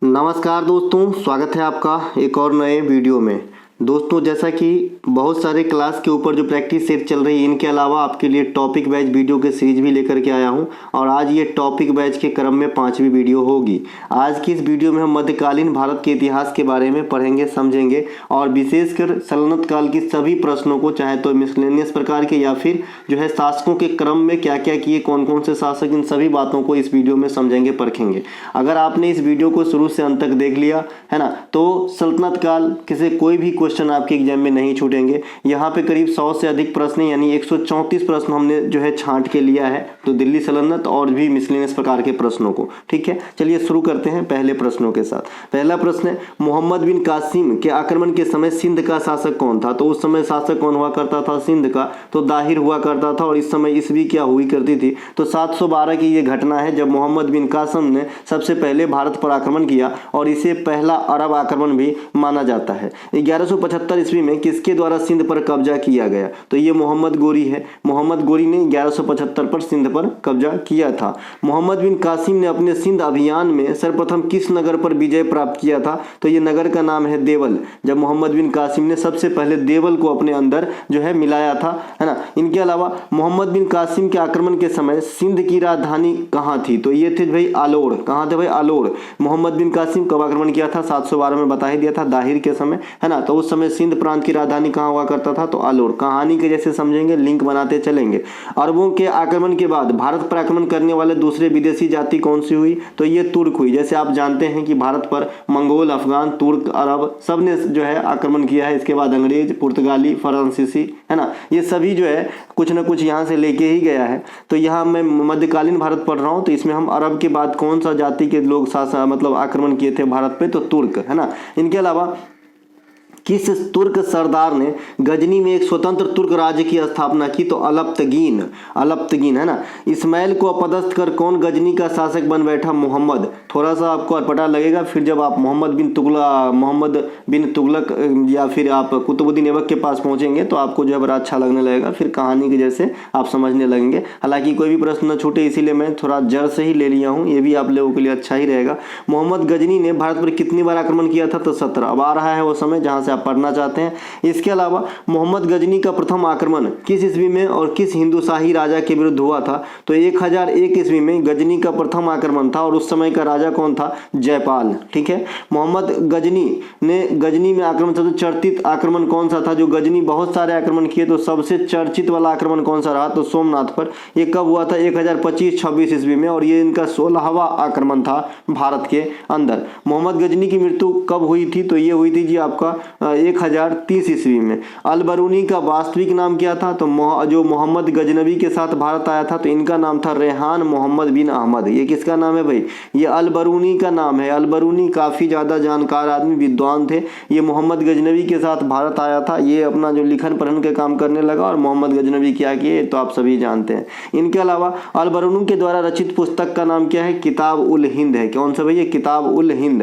नमस्कार दोस्तों, स्वागत है आपका एक और नए वीडियो में। दोस्तों, जैसा कि बहुत सारे क्लास के ऊपर जो प्रैक्टिस सेट चल रही है, इनके अलावा आपके लिए टॉपिक वाइज वीडियो के सीरीज भी लेकर के आया हूं और आज ये टॉपिक वाइज के क्रम में 5वीं वीडियो होगी। आज की इस वीडियो में हम मध्यकालीन भारत के इतिहास के बारे में पढ़ेंगे, समझेंगे और विशेषकर सल्तनत काल की सभी प्रश्नों को, चाहे तो मिसलेनियस प्रकार के या फिर जो है शासकों के क्रम में क्या क्या किए, कौन कौन से शासक, इन सभी बातों को इस वीडियो में समझेंगे, परखेंगे। अगर आपने इस वीडियो को शुरू से अंत तक देख लिया है ना, तो सल्तनत काल किसी कोई भी क्वेश्चन आपके एग्जाम में नहीं छूटेंगे। यहाँ पे करीब 100 से अधिक प्रश्न यानी 134 प्रश्न हमने जो है छांट के लिया है, तो दिल्ली सल्तनत और भी मिसलेनियस प्रकार के प्रश्नों को। ठीक है, चलिए शुरू करते हैं पहले प्रश्नों के साथ। पहला प्रश्न है, मोहम्मद बिन कासिम के आक्रमण के समय सिंध का शासक कौन था? तो उस समय शासक कौन हुआ करता था सिंध का? तो दाहिर हुआ करता था। और इस समय ईस्वी क्या हुई करती थी? तो 712 की ये घटना है जब मोहम्मद बिन कासिम ने सबसे पहले भारत पर आक्रमण किया और इसे पहला अरब आक्रमण भी माना जाता है। 1175 ईस्वी में किसके द्वारा सिंध पर कब्जा किया गया? तो ये मोहम्मद गोरी है। मोहम्मद गोरी ने 1175 पर सिंध पर कब्जा किया था। मोहम्मद बिन कासिम ने अपने सिंध अभियान में सर्वप्रथम किस नगर पर विजय प्राप्त किया था? तो ये नगर का नाम है देवल। जब मोहम्मद बिन कासिम ने सबसे पहले देवल को अपने अंदर जो है मिलाया था, है ना। इनके अलावा मोहम्मद बिन कासिम के आक्रमण के समय सिंध की राजधानी कहाँ थी? तो ये थे भाई आलोड़। कहाँ थे भाई? आलोड़। मोहम्मद बिन कासिम कब आक्रमण किया था? 712 में बता ही दिया था, दाहिर के समय, है ना। तो उस समय सिंध प्रांत की राजधानी कहाँ हुआ करता था? तो आलोड़। कहानी के जैसे समझेंगे, लिंक बनाते चलेंगे। अरबों के आक्रमण के बाद भारत पर आक्रमण करने वाले दूसरे विदेशी जाति कौन सी हुई? तो ये तुर्क हुई। जैसे आप जानते हैं कि भारत पर मंगोल, अफगान, तुर्क, अरब सब ने जो है आक्रमण किया है। इसके बाद अंग्रेज, पुर्तगाली, फ्रांसीसी, है ना, ये सभी जो है कुछ ना कुछ यहाँ से लेके ही गया है। तो यहाँ मैं मध्यकालीन भारत पढ़ रहा हूँ, तो इसमें हम अरब के बाद कौन सा जाति के लोग मतलब आक्रमण किए थे भारत पे? तो तुर्क, है ना। इनके अलावा किस तुर्क सरदार ने गजनी में एक स्वतंत्र तुर्क राज्य की स्थापना की? तो अलप्तगीन। अलप्तगीन, है ना। इस्माइल को अपदस्थ कर कौन गजनी का शासक बन बैठा? मोहम्मद। थोड़ा सा आपको अटपटा लगेगा, फिर जब आप मोहम्मद बिन तुगलक या फिर आप कुतुबुद्दीन ऐबक के पास पहुंचेंगे तो आपको जो है बड़ा अच्छा लगने लगेगा, फिर कहानी के जैसे आप समझने लगेंगे। हालांकि कोई भी प्रश्न न छूटे इसीलिए मैं थोड़ा जड़ से ही ले लिया हूँ, ये भी आप लोगों के लिए अच्छा ही रहेगा। मोहम्मद गजनी ने भारत पर कितनी बार आक्रमण किया था? तो 17। अब आ रहा है वो समय जहाँ से आप पढ़ना चाहते हैं। इसके अलावा मोहम्मद गजनी का प्रथम आक्रमण किस ईस्वी में और किस हिंदुशाही राजा के विरुद्ध हुआ था? तो 1001 ईस्वी में गजनी का प्रथम आक्रमण था और उस समय का राजा कौन था? जयपाल। ठीक है। मोहम्मद गजनी ने गजनी में आक्रमण, सबसे चर्चित आक्रमण कौन सा था? जो गजनी बहुत सारे आक्रमण किए, तो सबसे चर्चित वाला आक्रमण कौन सा रहा? तो सोमनाथ पर। ये कब हुआ था? 1025-26 ईस्वी में, और ये इनका 16वां आक्रमण था भारत के अंदर। मोहम्मद गजनी की मृत्यु कब हुई थी? तो ये हुई थी जी आपका 1030 ईस्वी में। अल-बरूनी का वास्तविक नाम क्या था? तो जो मोहम्मद गजनवी के साथ भारत आया था, तो इनका नाम था रेहान मोहम्मद बिन अहमद। ये किसका नाम है भाई? ये अल-बरूनी का नाम है। अल-बरूनी काफ़ी ज़्यादा जानकार आदमी, विद्वान थे। ये मोहम्मद गजनवी के साथ भारत आया था। ये अपना जो लिखन पढ़न के काम करने लगा और मोहम्मद गजनवी क्या किए तो आप सभी जानते हैं। इनके अलावा अल-बरूनी के द्वारा रचित पुस्तक का नाम क्या है? किताब उल हिंद है। कौन सा भैया? किताब उल हिंद।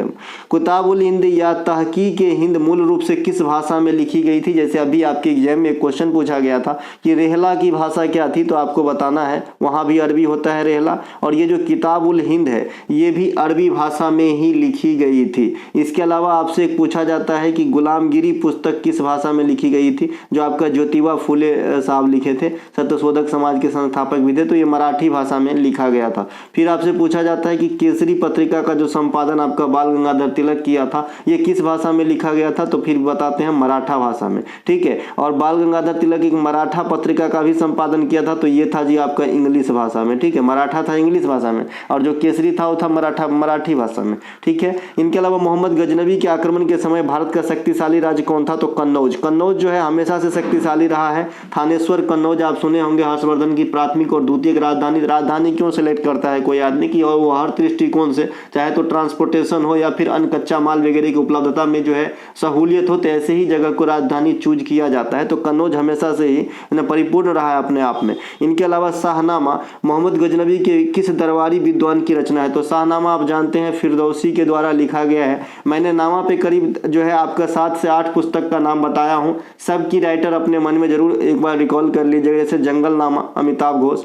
किताब उल हिंद या तहकीक हिंद मूल रूप से किस भाषा में लिखी गई थी? जैसे अभी आपके एग्जाम में एक क्वेश्चन पूछा गया था कि रेहला की भाषा क्या थी, तो आपको बताना है। वहाँ भी अरबी होता है रेहला। और ये जो किताब उल हिंद है ये भी अरबी भाषा में ही लिखी गई थी। इसके अलावा आपसे एक पूछा जाता है कि गुलामगिरी पुस्तक किस भाषा में लिखी गई थी? जो आपका ज्योतिबा फुले साहब लिखे थे, सत्यशोधक समाज के संस्थापक भी थे, तो ये मराठी भाषा में लिखा गया था। फिर आपसे पूछा जाता है कि केसरी पत्रिका का जो संपादन आपका बाल गंगाधर तिलक किया था, ये किस भाषा में लिखा गया था? तो फिर बताते हैं मराठा भाषा में। ठीक है। और बाल गंगाधर तिलक एक मराठा पत्रिका का भी संपादन किया था, तो ये था जी आपका इंग्लिश भाषा में। ठीक है, मराठा था इंग्लिश भाषा में और जो केसरी था वो था मराठी भाषा में। ठीक है। इनके अलावा मोहम्मद गजनवी के आक्रमण के समय भारत का शक्तिशाली राज्य कौन था? तो कन्नौज। कन्नौज जो है हमेशा से शक्तिशाली रहा है। थानेश्वर कन्नौज आप सुने होंगे, हर्षवर्धन की प्राथमिक और द्वितीयक राजधानी। राजधानी क्यों सेलेक्ट करता है कोई आदमी की? और वो हर दृष्टिकोण से, चाहे तो ट्रांसपोर्टेशन हो या फिर अन्य कच्चा माल वगैरह की उपलब्धता में जो है सहूलियत हो, तो ऐसे ही जगह को राजधानी चूज किया जाता है। तो कन्नौज हमेशा से ही परिपूर्ण रहा है अपने आप में। इनके अलावा शाहनामा मोहम्मद गजनवी के किस दरबारी विद्वान की रचना है? तो शाहनामा आप जानते हैं फिरदौसी के द्वारा लिखा गया है। मैंने नामा पे करीब जो है आपका 7 से 8 पुस्तक का नाम बताया हूँ। सबकी राइटर अपने मन में जरूर एक बार रिकॉल कर लीजिएगा। जैसे जंगल नामा अमिताभ घोष,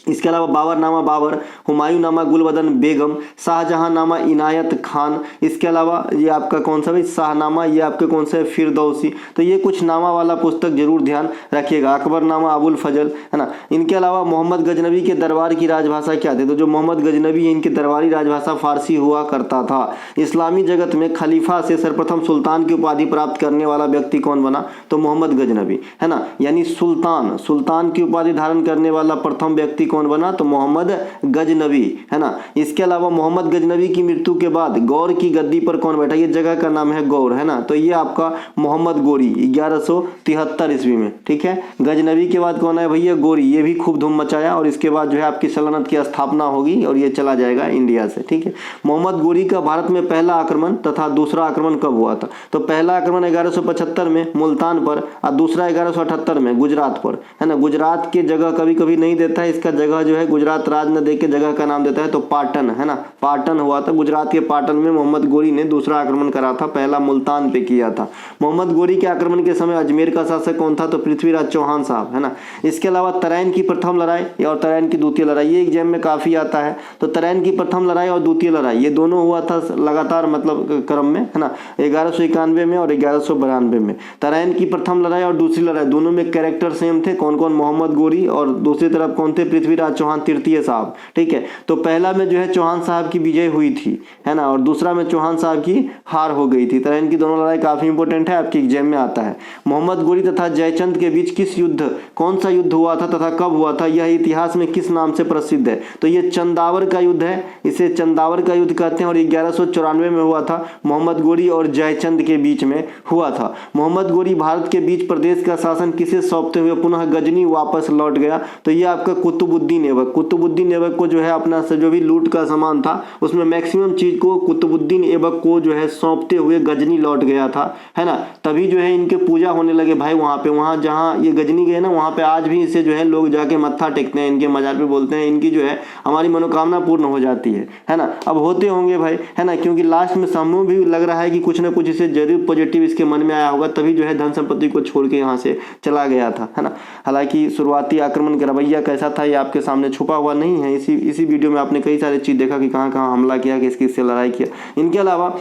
इसके अलावा बाबरनामा बाबर, हुमायूं नामा गुलबदन बेगम, शाहजहां नामा इनायत खान। इसके अलावा ये आपका कौन सा भाई, शाहनामा, ये आपके कौन सा है, फिरदौसी। तो ये कुछ नामा वाला पुस्तक जरूर ध्यान रखिएगा। अकबरनामा अबुल फजल, है ना। इनके अलावा मोहम्मद गजनवी के दरबार की राजभाषा क्या थी, तो जो मोहम्मद गजनवी है इनकी दरबारी राजभाषा फारसी हुआ करता था। इस्लामी जगत में खलीफा से सर्वप्रथम सुल्तान की उपाधि प्राप्त करने वाला व्यक्ति कौन बना, तो मोहम्मद गजनवी, है ना। यानी सुल्तान की उपाधि धारण करने वाला प्रथम व्यक्ति कौन बना, तो मोहम्मद गजनवी, है ना। इसके अलावा मोहम्मद गजनवी की मृत्यु के बाद गौर की गद्दी पर कौन बैठा, ये जगह का नाम है गौर, है ना। तो ये आपका मोहम्मद गोरी 1173 ईस्वी में, ठीक है। गजनवी के बाद कौन है भैया, गोरी, ये भी खूब धूम मचाया और इसके बाद जो है आपकी सल्तनत की स्थापना होगी और ये चला जाएगा इंडिया से, ठीक है। मोहम्मद गोरी का भारत में पहला आक्रमण तथा दूसरा आक्रमण कब हुआ था, तो पहला आक्रमण 1175 में मुल्तान पर और दूसरा 1178 में गुजरात पर, है ना। गुजरात के जगह कभी कभी नहीं देता है, इसका जगह जो है गुजरात राज न देके जगह का नाम देता है, तो पाटन, है ना। पाटन हुआ था, गुजरात के पाटन में मोहम्मद गोरी ने दूसरा आक्रमण करा था, पहला मुल्तान पे किया था। मोहम्मद गोरी के आक्रमण के समय अजमेर का शासक कौन था, तो पृथ्वीराज चौहान साहब, है ना। इसके अलावा तराइन की प्रथम लड़ाई और तराइन की द्वितीय लड़ाई, ये एग्जाम में काफी आता है। तो तराइन की प्रथम लड़ाई और द्वितीय लड़ाई ये दोनों हुआ था लगातार मतलब क्रम में, है ना, 1191 में और 1192 में। तराइन की प्रथम लड़ाई और दूसरी लड़ाई दोनों में कैरेक्टर सेम थे, कौन कौन, मोहम्मद गोरी और दूसरी तरफ कौन थे, पृथ्वीराज चौहान तृतीय साहब, ठीक है। तो पहला में जो है चौहान साहब की विजय हुई थी, है ना, और दूसरा में चौहान साहब की हार हो गई थी। तराइन की दोनों लड़ाई काफी इंपॉर्टेंट है, आपके एग्जाम में आता है। मोहम्मद गोरी तथा जयचंद के बीच किस युद्ध, कौन सा युद्ध हुआ था तथा कब हुआ था, यह इतिहास में किस नाम से प्रसिद्ध है, तो ये चंदावर का युद्ध है, इसे चंदावर का युद्ध कहते हैं और 1194 में हुआ था, मोहम्मद गोरी और जयचंद के बीच में हुआ था। मोहम्मद गोरी भारत के बीच प्रदेश का शासन किसे सौंपते हुए पुनः गजनी वापस लौट गया, तो ये आपका कुतुबुद्दीन ऐबक। कुतुबुद्दीन ऐबक को जो है अपना से जो भी लूट का सामान था उसमें मैक्सिमम चीज को कुतुबुद्दीन ऐबक को जो है सौंपते हुए गजनी लौट गया था, है ना। तभी जो है इनके पूजा होने लगे भाई वहां पे, वहां जहां ये गजनी गए ना वहां पे आज भी इसे जो है लोग जाके मत्था टेकते हैं, इनके मजार पे बोलते हैं इनकी जो है हमारी मनोकामना पूर्ण हो जाती है ना। अब होते होंगे भाई, है ना, क्योंकि लास्ट में समूह भी लग रहा है कि कुछ ना कुछ इसे जरूर पॉजिटिव इसके मन में आया होगा, तभी जो है धन संपत्ति को छोड़ के यहाँ से चला गया था, है ना। हालांकि शुरुआती आक्रमण का रवैया कैसा था ये आपके सामने छुपा हुआ नहीं है, इसी वीडियो में आपने कई सारी चीज देखा कि कहाँ कहाँ हमला किया, किस किस से लड़ाई किया। इनके अलावा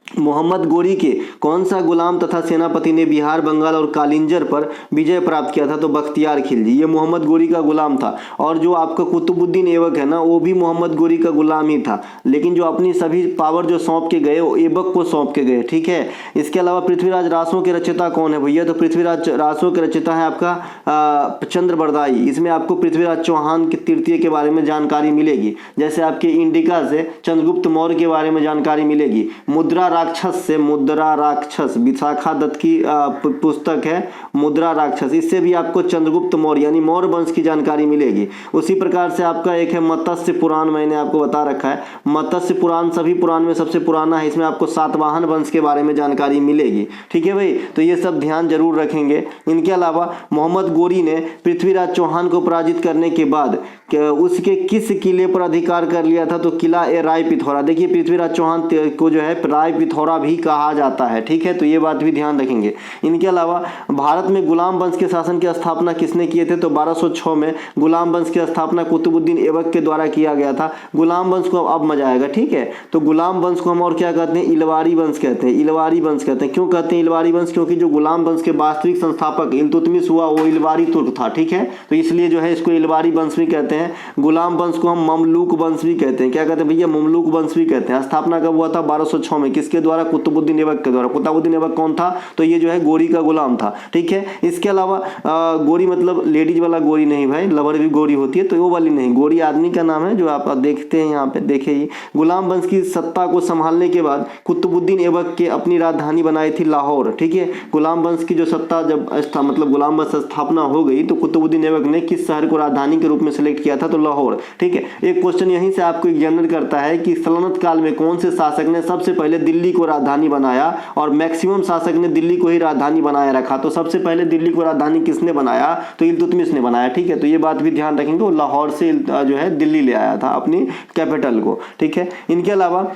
मोहम्मद गोरी के कौन सा गुलाम तथा सेनापति ने बिहार, बंगाल और कालिंजर पर विजय प्राप्त किया था, तो बख्तियार खिलजी, ये मोहम्मद गोरी का गुलाम था। और जो आपका कुतुबुद्दीन ऐबक है ना वो भी मोहम्मद गोरी का गुलाम ही था, लेकिन जो अपनी सभी पावर जो सौंप के गए वो ऐबक को सौंप के गए, ठीक है। इसके अलावा पृथ्वीराज रासों के रचयिता कौन है भैया, तो पृथ्वीराज रासों के रचयिता है आपका चंद्रबरदाई। इसमें आपको पृथ्वीराज चौहान के तृतीय के बारे में जानकारी मिलेगी, जैसे आपके इंडिका से चंद्रगुप्त मौर्य के बारे में जानकारी मिलेगी। मुद्रा राक्षस से मुद्रा राक्षस, विशाखा दत्त की पुस्तक है मुद्रा राक्षस, इससे भी आपको चंद्रगुप्त मौर्य यानी मौर्य वंश की जानकारी मिलेगी। उसी प्रकार से आपका एक है मत्स्य पुराण, मैंने आपको बता रखा है मत्स्य पुराण सभी पुराण में सबसे पुराना है, इसमें आपको सातवाहन वंश के बारे में जानकारी मिलेगी, ठीक है भाई। तो ये सब ध्यान जरूर रखेंगे। इनके अलावा मोहम्मद गोरी ने पृथ्वीराज चौहान को पराजित करने के बाद उसके किस किले पर अधिकार कर लिया था, तो किला ए राय पिथौरा। देखिए पृथ्वीराज चौहान को जो है राय पिथौरा भी कहा जाता है, ठीक है, तो ये बात भी ध्यान रखेंगे। इनके अलावा भारत में गुलाम वंश के शासन की स्थापना किसने किए थे, तो 1206 में गुलाम वंश की स्थापना कुतुबुद्दीन ऐबक के द्वारा किया गया था। गुलाम वंश को अब मजा आएगा, ठीक है। तो गुलाम वंश को हम और क्या कहते हैं, इलवारी वंश कहते हैं, इलवारी वंश कहते हैं। क्यों कहते हैं इलवारी वंश, क्योंकि जो गुलाम वंश के वास्तविक संस्थापक इल्तुतमिश हुआ वो इलवारी तुर्क था, ठीक है, तो इसलिए जो है इसको इलवारी वंश भी कहते हैं। गुलाम वंश को हम ममलूक वंश भी कहते हैं, क्या कहते हैं भैया, ममलूक वंश भी कहते हैं। स्थापना कब हुआ था, 1206 में, किसके द्वारा, कुतुबुद्दीन ऐबक के द्वारा। कुतुबुद्दीन ऐबक कौन था, तो ये जो है गोरी का गुलाम था, ठीक है। इसके अलावा गोरी मतलब लेडीज वाला गोरी नहीं भाई, लवर भी गोरी होती है, तो वो वाली नहीं, गोरी आदमी का नाम है जो आप देखते हैं यहाँ पे, देखिए ही। गुलाम वंश की सत्ता को संभालने के बाद कुतुबुद्दीन ऐबक के अपनी राजधानी बनाई थी लाहौर, ठीक है। गुलाम वंश की जो सत्ता जब मतलब गुलाम वंश स्थापना हो गई तो कुतुबुद्दीन ऐबक ने किस शहर को राजधानी के रूप में सिलेक्ट किया था, तो लाहौर, ठीक है। एक क्वेश्चन यहीं से आपको एग्जामिनर करता है कि सल्तनत काल में कौन से शासक ने सबसे पहले दिल्ली को राजधानी बनाया, और मैक्सिमम शासक ने दिल्ली को ही राजधानी बनाए रखा। तो सबसे पहले दिल्ली को राजधानी किसने बनाया, तो इल्तुतमिश ने बनाया, ठीक है। तो ये बात भी ध्यान रखेंगे, वो लाहौर से जो है दिल्ली ले आया था अपनी कैपिटल को, ठीक है। इनके अलावा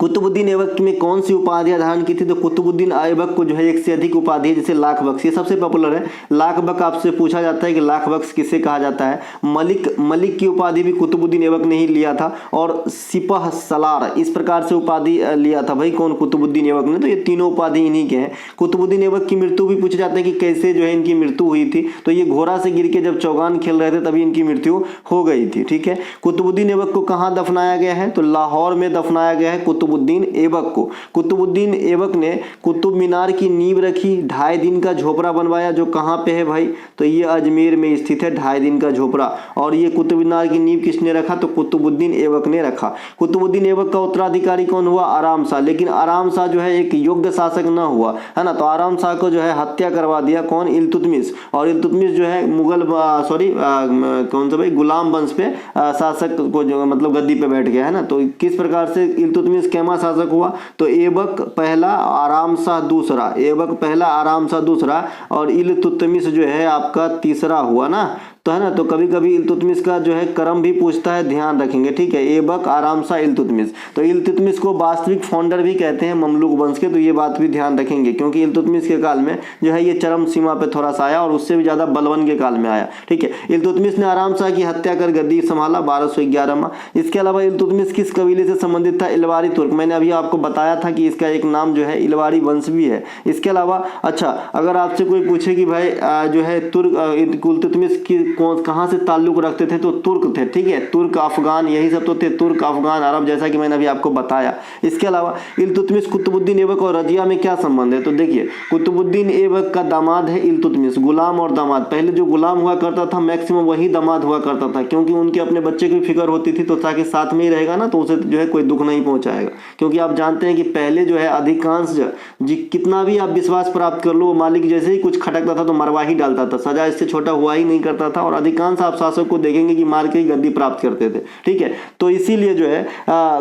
कुतुबुद्दीन ऐबक में कौन सी उपाधियां धारण की थी? तो कुतुबुद्दीन ऐबक को जो है एक से अधिक उपाधि है, जैसे लाख बख्श, ये सबसे पॉपुलर है। लाख बख्श आपसे पूछा जाता है कि लाख बख्श किसे कहा जाता है। मलिक की उपाधि भी कुतुबुद्दीन ऐबक ने ही लिया था, और सिपह सलार इस प्रकार से उपाधि लिया था भाई कौन? कुतुबुद्दीन ऐबक ने। तो ये तीनों उपाधि इन्हीं के हैं। कुतुबुद्दीन ऐबक की मृत्यु भी पूछे जाते हैं कि कैसे जो है इनकी मृत्यु हुई थी। तो ये घोड़ा से गिर के जब चौगान खेल रहे थे तभी इनकी मृत्यु हो गई थी। ठीक है, कुतुबुद्दीन ऐबक को कहाँ दफनाया गया है? तो लाहौर में दफनाया गया है कुतुबुद्दीन ऐबक को। कुतुबुद्दीन ऐबक ने कुतुब मीनार की नींव रखी, 2.5 दिन का झोपड़ा बनवाया, जो कहाँ पे है भाई? तो ये अजमेर में स्थित है 2.5 दिन का झोपड़ा। और ये कुतुब मीनार की नींव किसने रखा? तो कुतुबुद्दीन ऐबक ने रखा। कुतुबुद्दीन ऐबक का उत्तराधिकारी कौन हुआ? आराम शाह। लेकिन आराम शाह जो है एक योग्य शासक न हुआ, है ना, तो आराम शाह को जो है हत्या करवा दिया कौन? इल्तुतमिश। और इल्तुतमिश जो है मुगल कौन सा भाई गुलाम वंश पे शासक को जो मतलब गद्दी पे बैठ गया, है ना। तो किस प्रकार से इल्तुतमिश कैमा शासक हुआ? तो ऐबक पहला, आराम शाह दूसरा। ऐबक पहला, आराम शाह दूसरा, और इल्तुतमिश जो है आपका तीसरा हुआ ना, तो है ना। तो कभी कभी इल्तुतमिश का जो है क्रम भी पूछता है, ध्यान रखेंगे। ठीक है, ऐबक, आराम शाह, इल्तुतमिश। तो इल्तुतमिश को वास्तविक फाउंडर भी कहते हैं ममलूक वंश के, तो ये बात भी ध्यान रखेंगे, क्योंकि इल्तुतमिश के काल में जो है ये चरम सीमा पे थोड़ा सा आया, और उससे भी ज्यादा बलवन के काल में आया। ठीक है, इल्तुतमिश ने आराम शाह की हत्या कर गद्दी संभाला 1211 में। इसके अलावा इल्तुतमिश किस कबीले से संबंधित था? इलवारी तुर्क। मैंने अभी आपको बताया था कि इसका एक नाम जो है इलवारी वंश भी है। इसके अलावा अच्छा, अगर आपसे कोई पूछे कि भाई जो है तुर्क इल्तुतमिश की कहाँ से ताल्लुक रखते थे? तो तुर्क थे। ठीक है, तुर्क, अफगान, यही सब तो थे, तुर्क, अफगान, अरब, जैसा कि मैंने अभी आपको बताया। इसके अलावा इल्तुतमिश, कुतुबुद्दीन ऐबक और रजिया में क्या संबंध है? तो देखिए, कुतुबुद्दीन ऐबक का दामाद है इल्तुतमिश, गुलाम और दामाद। पहले जो गुलाम हुआ करता था मैक्सिमम वही दामाद हुआ करता था, क्योंकि उनके अपने बच्चे की फिक्र होती थी, तो ताकि साथ में ही रहेगा ना, तो उसे जो है कोई दुख नहीं पहुंचाएगा। क्योंकि आप जानते हैं कि पहले जो है अधिकांश कितना भी आप विश्वास प्राप्त कर लो, मालिक जैसे ही कुछ खटकता था तो मरवा ही डालता था, सजा इससे छोटा हुआ ही नहीं करता था, और अधिकांश आप शासक को देखेंगे कि मार के ही गद्दी प्राप्त करते थे। ठीक है, तो इसीलिए जो है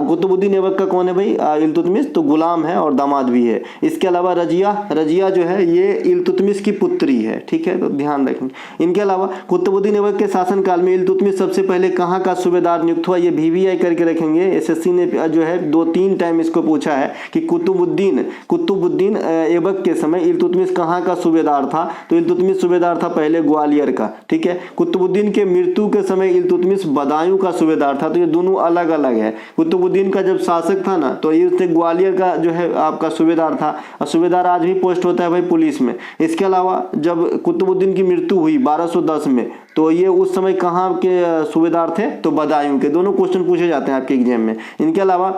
कुतुबुद्दीन ऐबक का कौन है भाई? इल्तुतमिश तो गुलाम है और दामाद भी है। इसके अलावा रजिया जो है ये इल्तुतमिश की पुत्री है। ठीक है, तो ध्यान रखेंगे। इनके अलावा कुतुबुद्दीन ऐबक के शासनकाल में इल्तुतमिश सबसे पहले कहाँ का सूबेदार नियुक्त हुआ? ये VVI करके रखेंगे। SSC ने जो है 2-3 टाइम इसको पूछा है कि कुतुबुद्दीन ऐबक के समय इल्तुतमिश कहाँ का सूबेदार था? तो इल्तुतमिश सूबेदार था पहले ग्वालियर का। ठीक है, कुतुबुद्दीन के मृत्यु के समय इल्तुतमिश बदायूं का सूबेदार था। तो ये दोनों अलग अलग है। कुतुबुद्दीन का जब शासक था ना, तो ये ग्वालियर का जो है आपका सूबेदार था, और सूबेदार आज भी पोस्ट होता है भाई पुलिस में। इसके अलावा जब कुतुबुद्दीन की मृत्यु हुई 1210 में, तो ये उस समय कहाँ के सूबेदार थे? तो बदायूं के। दोनों क्वेश्चन पूछे जाते हैं आपके एग्जाम में। इनके अलावा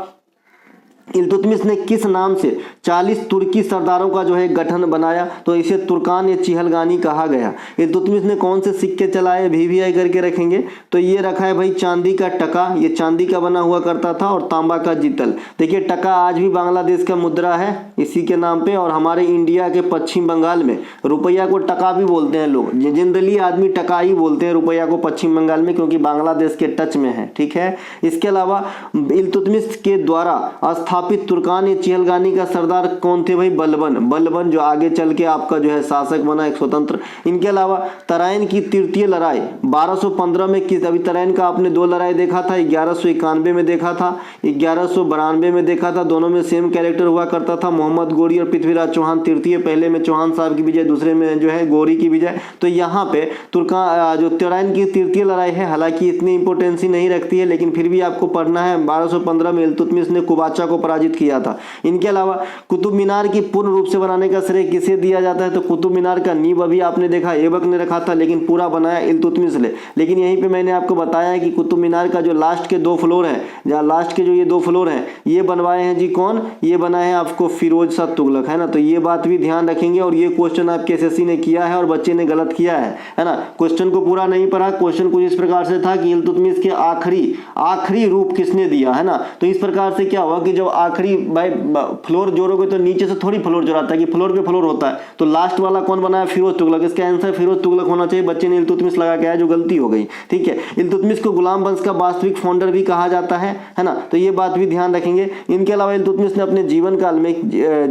इल्तुतमिश ने किस नाम से 40 तुर्की सरदारों का जो है गठन बनाया? तो इसे तुर्कान या चिहलगानी कहा गया। इल्तुतमिश ने कौन से सिक्के चलाए? VVI करके रखेंगे। तो ये रखा है भाई चांदी का टका, ये चांदी का बना हुआ करता था, और तांबा का जितल। देखिए, टका आज भी बांग्लादेश का मुद्रा है इसी के नाम पे, और हमारे इंडिया के पश्चिम बंगाल में रुपया को टका भी बोलते हैं लोग। जनरली आदमी टका ही बोलते हैं रुपया को पश्चिम बंगाल में, क्योंकि बांग्लादेश के टच में है। ठीक है, इसके अलावा इल्तुतमिश के द्वारा स्थापित तुर्कान या चिहलगानी का सरदार कौन थे भाई? बलबन जो आगे चल के आपका जो है शासक बना एक स्वतंत्र। इनके अलावा तराइन की तृतीय लड़ाई 1215 में किस? अभी तराइन का आपने 2 लड़ाई देखा था, 1191 में देखा था, 1192 में देखा था। दोनों में सेम कैरेक्टर हुआ करता था, मोहम्मद गोरी और पृथ्वीराज चौहान तृतीय। पहले में चौहान साहब की विजय, दूसरे में जो है गोरी की विजय। तो यहाँ पे जो तराइन की तृतीय लड़ाई है, हालांकि इतनी इंपोर्टेंसी नहीं रखती है, लेकिन फिर भी आपको पढ़ना है। 1215 में इल्तुतमिश ने कुबाचा को पराजित किया था। इनके अलावा कुतुब मीनार की पूर्ण रूप से बनाने का श्रेय किसे दिया जाता है? तो कुतुब मीनार का नींव अभी आपने देखा ऐबक ने रखा था, लेकिन पूरा बनाया इल्तुतमिश ने। लेकिन यहीं पे मैंने आपको बताया है कि कुतुब मीनार का जो लास्ट के 2 फ्लोर है, जहाँ लास्ट के जो ये 2 फ्लोर हैं, ये बनवाए हैं जी कौन? ये बनाए हैं आपको फिरोज शाह तुगलक, है ना। तो ये बात भी ध्यान रखेंगे, और ये क्वेश्चन आपके SSC ने किया है और बच्चे ने गलत किया है ना। क्वेश्चन को पूरा नहीं पढ़ा। क्वेश्चन कुछ इस प्रकार से था कि इल्तुतमिश के आखिरी रूप किसने दिया, है ना। तो इस प्रकार से क्या हुआ कि जब आखिरी भाई फ्लोर जोड़ोगे तो नीचे से थोड़ी फ्लोर जोड़ाता है कि फ्लोर पे फ्लोर होता है। तो लास्ट वाला कौन बनाया? फिरोज तुगलक। इसका आंसर फिरोज तुगलक होना चाहिए। बच्चे ने इल्तुतमिश लगा के आया, जो गलती हो गई। ठीक है, इल्तुतमिश को गुलाम वंश का वास्तविक फाउंडर भी कहा जाता है ना। तो ये बात भी ध्यान रखेंगे। इनके अलावा इल्तुतमिश ने अपने जीवन काल में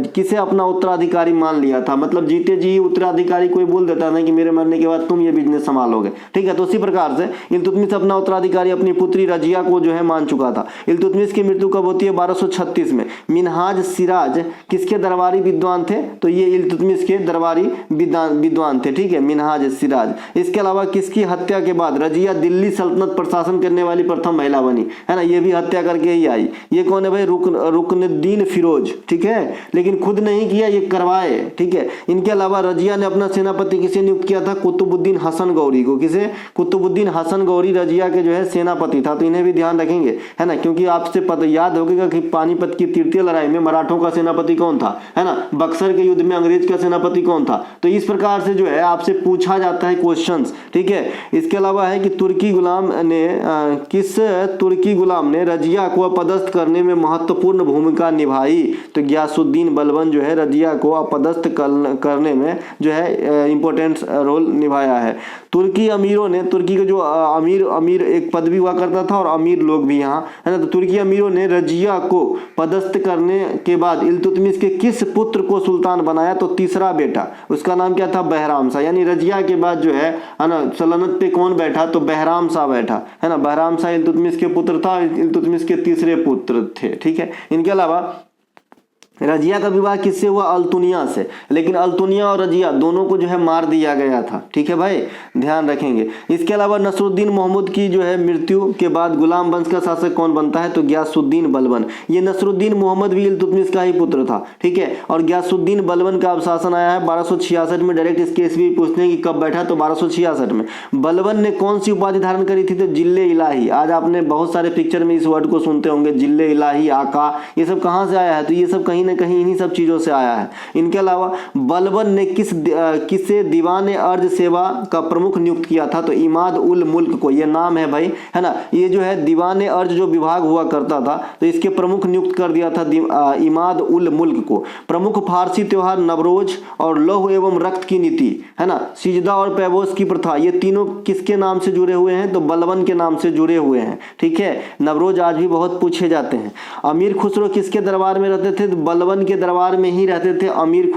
किसे अपना उत्तराधिकारी मान लिया था? मतलब जीते जी उत्तराधिकारी कोई बोल देता है कि मेरे मरने के बाद तुम ये बिजनेस संभालोगे। ठीक है, तो उसी प्रकार से इल्तुतमिश अपना उत्तराधिकारी अपनी पुत्री रजिया को जो है मान चुका था। इल्तुतमिश की मृत्यु कब होती है? 1236 1936 में। मिनहाज सिराज किसके दरबारी विद्वान थे? तो ये इल्तुतमिश के दरबारी विद्वान थे, ठीक है, मिनहाज सिराज। इसके अलावा किसकी हत्या के बाद रजिया दिल्ली सल्तनत प्रशासन करने वाली प्रथम महिला बनी, है ना, ये भी हत्या करके ही आई। ये कौन है भाई? रुकनुद्दीन फिरोज, ठीक है, लेकिन खुद नहीं किया, ये करवाए, ठीक है। इनके अलावा रजिया ने अपना सेनापति किसे नियुक्त किया था? कुतुबुद्दीन हसन गौरी को। किसे? कुतुबुद्दीन हसन गौरी रजिया के जो है सेनापति था, तो इन्हें भी ध्यान रखेंगे, है ना, क्योंकि आपसे पता याद होगा कि पानीपत की तृतीय लड़ाई में मराठों का सेनापति कौन था, है ना, बक्सर के युद्ध में अंग्रेज का सेनापति कौन था। तो इस प्रकार से जो है आपसे पूछा जाता है क्वेश्चंस, ठीक है। इसके अलावा है कि तुर्की गुलाम ने रजिया को अपदस्थ करने में महत्वपूर्ण भूमिका निभाई। तो गियासुद्दीन बलबन जो है रजिया को अपदस्थ करने में जो है इंपॉर्टेंट रोल निभाया है। तुर्की अमीरों ने, तुर्की के जो अमीर एक पद भी हुआ करता था और अमीर लोग भी यहाँ, है ना, तो तुर्की अमीरों ने रजिया को पदस्थ करने के बाद इल्तुतमिश के किस पुत्र को सुल्तान बनाया? तो तीसरा बेटा, उसका नाम क्या था? बहराम शाह। यानी रजिया के बाद जो है ना सल्तनत पे कौन बैठा? तो बहराम शाह बैठा, है ना। बहराम शाह इल्तुतमिश के पुत्र था, इल्तुतमिश के तीसरे पुत्र थे, ठीक है। इनके अलावा रजिया का विवाह किससे हुआ? अल्तुनिया से, लेकिन अल्तुनिया और रजिया दोनों को जो है मार दिया गया था, ठीक है भाई, ध्यान रखेंगे। इसके अलावा नसरुद्दीन मोहम्मद की जो है मृत्यु के बाद गुलाम वंश का शासक कौन बनता है? तो गियासुद्दीन बलबन। ये नसरुद्दीन मोहम्मद भी इल्तुतमिश का ही पुत्र था, ठीक है, और गियासुद्दीन बलबन का अब शासन आया है 1266 में। डायरेक्ट इसके ईस्वी पूछते हैं कि कब बैठा, तो 1266 में। बलबन ने कौन सी उपाधि धारण करी थी? तो जिल्ले इलाही। आज आपने बहुत सारे पिक्चर में इस वर्ड को सुनते होंगे, जिल्ले इलाही, आका, ये सब कहाँ से आया है? तो ये सब कहीं ना कहीं इन्हीं सब चीजों से आया है। इनके अलावा बलबन ने किसे दीवान अर्ज सेवा का प्रमुख नियुक्त किया था? तो इमाद उल मुल्क को। ये नाम है भाई, है ना, ये जो है दीवान अर्ज जो विभाग हुआ करता था, तो इसके प्रमुख नियुक्त कर दिया था इमाद उल मुल्क को। प्रमुख फारसी त्योहार नवरोज और लौह एवं रक्त की नीति, है ना, सिजदा और पैबोस की प्रथा, ये तीनों किसके नाम से जुड़े हुए हैं? तो बलबन के नाम से जुड़े हुए हैं, ठीक है। नवरोज आज भी बहुत पूछे जाते हैं। अमीर खुसरो किसके दरबार में रहते थे? बलबन के दरबार में ही रहते थे अमीर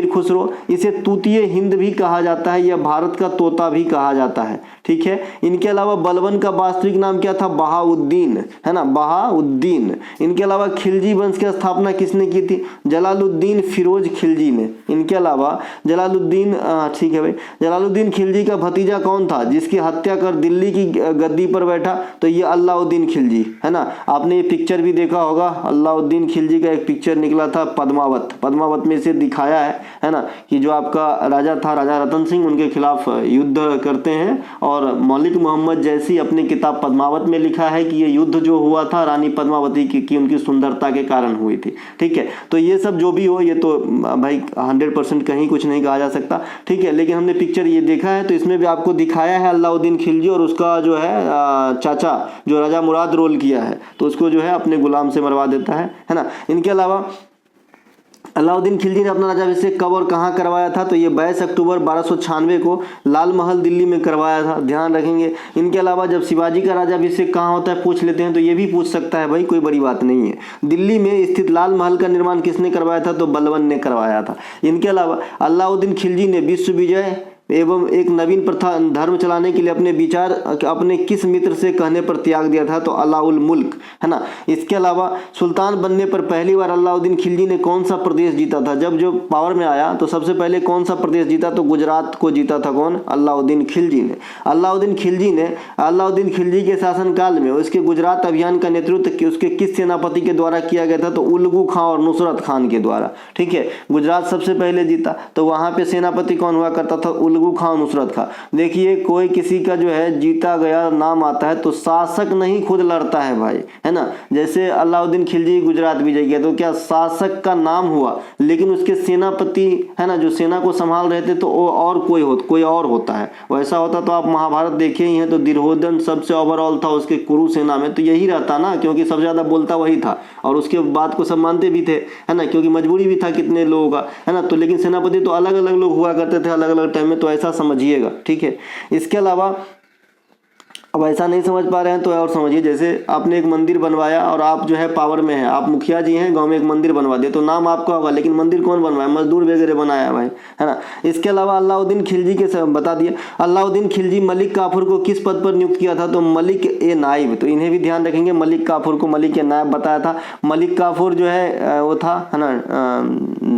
खुसरो। इसे तूतीय हिंद भी कहा जाता है, या भारत का तोता भी कहा जाता है, ठीक है। इनके अलावा बलबन का वास्तविक नाम क्या था? बहाउद्दीन, है ना, बहाउद्दीन। इनके अलावा खिलजी वंश की स्थापना किसने की थी? जलालुद्दीन फिरोज खिलजी ने। इनके अलावा जलालुद्दीन, ठीक है भाई, जलालुद्दीन खिलजी का भतीजा कौन था जिसकी हत्या कर दिल्ली की गद्दी पर बैठा? तो ये अलाउद्दीन खिलजी, है ना। आपने ये पिक्चर भी देखा होगा, अलाउद्दीन खिलजी का एक पिक्चर निकला था पद्मावत में इसे दिखाया है ना, कि जो आपका राजा था, राजा रतन सिंह, उनके खिलाफ युद्ध करते हैं। और मलिक मोहम्मद जैसी अपनी किताब पद्मावत में लिखा है कि ये युद्ध जो हुआ था रानी पद्मावती की उनकी सुंदरता के कारण हुई थी, ठीक है। तो ये सब जो भी हो, ये तो भाई 100% कहीं कुछ नहीं कहा जा सकता, ठीक है, लेकिन हमने पिक्चर ये देखा है, तो इसमें भी आपको दिखाया है अलाउद्दीन खिलजी और उसका जो है चाचा जो राजा मुराद रोल किया है, तो उसको जो है अपने गुलाम से मरवा देता है ना। इनके अलावा अलाउद्दीन खिलजी ने अपना राजाभिषेक कब और कहाँ करवाया था? तो ये 22 अक्टूबर 1296 को लाल महल दिल्ली में करवाया था, ध्यान रखेंगे। इनके अलावा जब शिवाजी का राजाभिषेक कहाँ होता है पूछ लेते हैं, तो ये भी पूछ सकता है भाई, कोई बड़ी बात नहीं है। दिल्ली में स्थित लाल महल का निर्माण किसने करवाया था? तो बलबन ने करवाया था। इनके अलावा अलाउद्दीन खिलजी ने विश्व विजय एवं एक नवीन प्रथा धर्म चलाने के लिए अपने विचार अपने किस मित्र से कहने पर त्याग दिया था? तो अलाउल मुल्क, है ना। इसके अलावा सुल्तान बनने पर पहली बार अलाउद्दीन खिलजी ने कौन सा प्रदेश जीता था? जब जो पावर में आया तो सबसे पहले कौन सा प्रदेश जीता? तो गुजरात को जीता था। कौन? अलाउद्दीन खिलजी ने। अलाउद्दीन खिलजी के शासनकाल में उसके गुजरात अभियान का नेतृत्व उसके किस सेनापति के द्वारा किया गया था? तो उलगू खां और नुसरत खान के द्वारा, ठीक है। गुजरात सबसे पहले जीता, तो वहां पे सेनापति कौन हुआ करता था? उलगू खां, नुसरत खां। देखिए, कोई किसी का जो है जीता गया नाम आता है तो शासक नहीं खुद लड़ता है भाई, है ना। जैसे अलाउद्दीन खिलजी गुजरात विजय किया, तो क्या शासक का नाम हुआ, लेकिन उसके सेनापति, है ना, जो सेना को संभाल रहे थे, तो वो और कोई और होता है। वैसा होता तो आप महाभारत देखे ही हैं, तो दुर्योधन सबसे ओवरऑल था उसके कुरु सेना में, तो यही रहता ना, क्योंकि सबसे ज्यादा बोलता वही था और उसके बात को सब मानते भी थे, है ना, क्योंकि मजबूरी भी था कितने लोगों का, है ना। तो लेकिन सेनापति तो अलग अलग लोग हुआ करते थे अलग अलग टाइम में, तो ऐसा समझिएगा, ठीक है। इसके अलावा अब ऐसा नहीं समझ पा रहे हैं तो और समझिए, जैसे आपने एक मंदिर बनवाया और आप जो है पावर में हैं, आप मुखिया जी हैं, गांव में एक मंदिर बनवा दिए तो नाम आपका होगा, लेकिन मंदिर कौन बनवाया? मजदूर वगैरह बनाया भाई, है ना। इसके अलावा अलाउद्दीन खिलजी के बता दिया, अलाउद्दीन खिलजी मलिक काफूर को किस पद पर नियुक्त किया था? तो मलिक ए नाइब, तो इन्हें भी ध्यान रखेंगे, मलिक काफूर को मलिक ए नाइब बताया था। मलिक काफूर जो है वो था, है ना,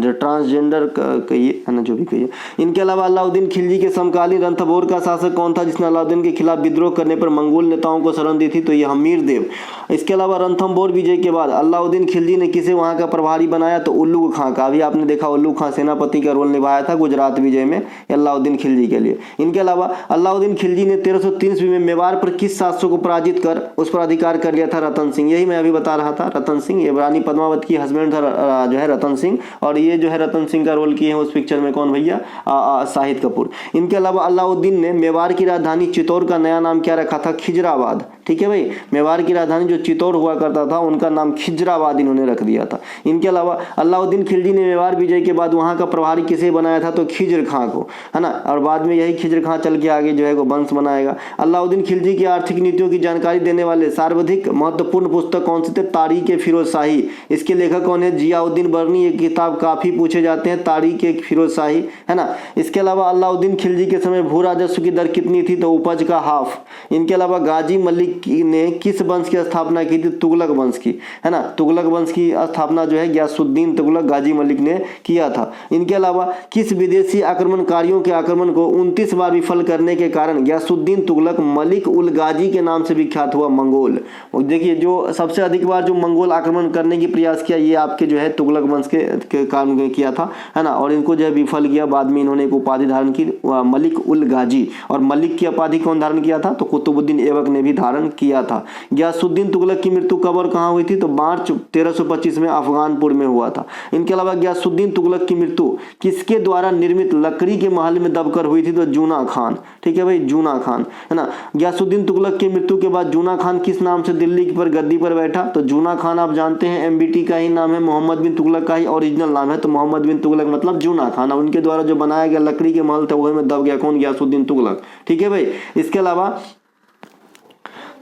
जो ट्रांसजेंडर कहिए, है ना, जो भी कहिए। इनके अलावा अलाउद्दीन खिलजी के समकालीन रणथंभौर का शासक कौन था जिसने अलाउद्दीन के खिलाफ विद्रोह करने पर मंगोल नेताओं को शरण दी थी? तो ये हमीर देव। इसके अलावा रणथंभौर विजय के बाद अलाउद्दीन खिलजी ने किसे वहां का प्रभारी बनाया? तो उल्लू खां का। अभी आपने देखा उल्लू खां सेनापति का रोल निभाया था गुजरात विजय में अलाउद्दीन खिलजी के लिए। इनके अलावा अलाउद्दीन खिलजी ने 1303 ईस्वी में मेवाड़ पर किस शासक को पराजित कर उस पर अधिकार कर लिया था? रतन सिंह। यही मैं अभी बता रहा था, रतन सिंह। ये रानी पद्मावत की हस्बैंड था जो है रतन सिंह, और ये जो है रतन सिंह का रोल किए हैं उस पिक्चर में कौन भैया? शाहिद कपूर। इनके अलावा अलाउद्दीन ने मेवाड़ की राजधानी चित्तौड़ का नया नाम क्या रखा था? खिजराबाद। ठीक है भाई, मेवाड़ की राजधानी जो चित्तौड़ हुआ करता था उनका नाम खिजराबाद इन्होंने रख दिया था। इनके अलावा अलाउद्दीन खिलजी ने मेवाड़ विजय के बाद वहां का प्रभारी किसे बनाया था? तो खिजर खां को, है ना, और बाद में यही खिजर खां चल के आगे जो है वो वंश बनाएगा। अलाउद्दीन खिलजी की आर्थिक नीतियों की जानकारी देने वाले सर्वाधिक महत्वपूर्ण पुस्तक कौन सी थे? तारीख ए फिरोज शाही। इसके लेखक कौन है? जियाउद्दीन बर्नी। ये किताब काफी पूछे जाते हैं, तारीख ए फिरोज शाही, है ना। इसके अलावा अलाउद्दीन खिलजी के समय भू राजस्व की दर कितनी थी? तो उपज का हाफ। इनके अलावा गाजी मलिक ने किस वंश की स्थापना की थी? तुगलक वंश की, है ना। तुगलक वंश की स्थापना जो है गयासुद्दीन तुगलक गाजी मलिक ने किया था। इनके अलावा किस विदेशी आक्रमणकारियों के आक्रमण को 29 बार विफल करने के कारण गयासुद्दीन तुगलक मलिक उल गाजी के नाम से विख्यात हुआ? मंगोल। देखिए जो सबसे अधिक बार जो मंगोल आक्रमण करने की प्रयास किया ये आपके जो है तुगलक वंश के कारण में किया था, है ना, और इनको जो है विफल किया। बाद में इन्होंने एक उपाधि धारण की मलिक उल गाजी, और मलिक की उपाधि कौन धारण किया था? तो कुतुबुद्दीन ऐबक ने भी धारण किया था। गयासुद्दीन तुगलक की मृत्यु कब और कहां हुई थी? तो मार्च 1325 में अफगानपुर में हुआ था। इनके अलावा गयासुद्दीन तुगलक की मृत्यु किसके द्वारा निर्मित लकड़ी के महल में दबकर हुई थी? तो जूना खान। ठीक है भाई, जूना खान, है ना। गयासुद्दीन तुगलक की मृत्यु के बाद जूना खान किस नाम से दिल्ली पर गद्दी पर बैठा? तो जूना खान आप जानते हैं एमबीटी का ही नाम है, मोहम्मद बिन तुगलक का ही ओरिजिनल नाम है, तो मोहम्मद बिन तुगलक मतलब जूना खान। और उनके द्वारा जो बनाया गया लकड़ी के महल था वही में दब गया कौन? गयासुद्दीन तुगलक। ठीक है भाई। इसके अलावा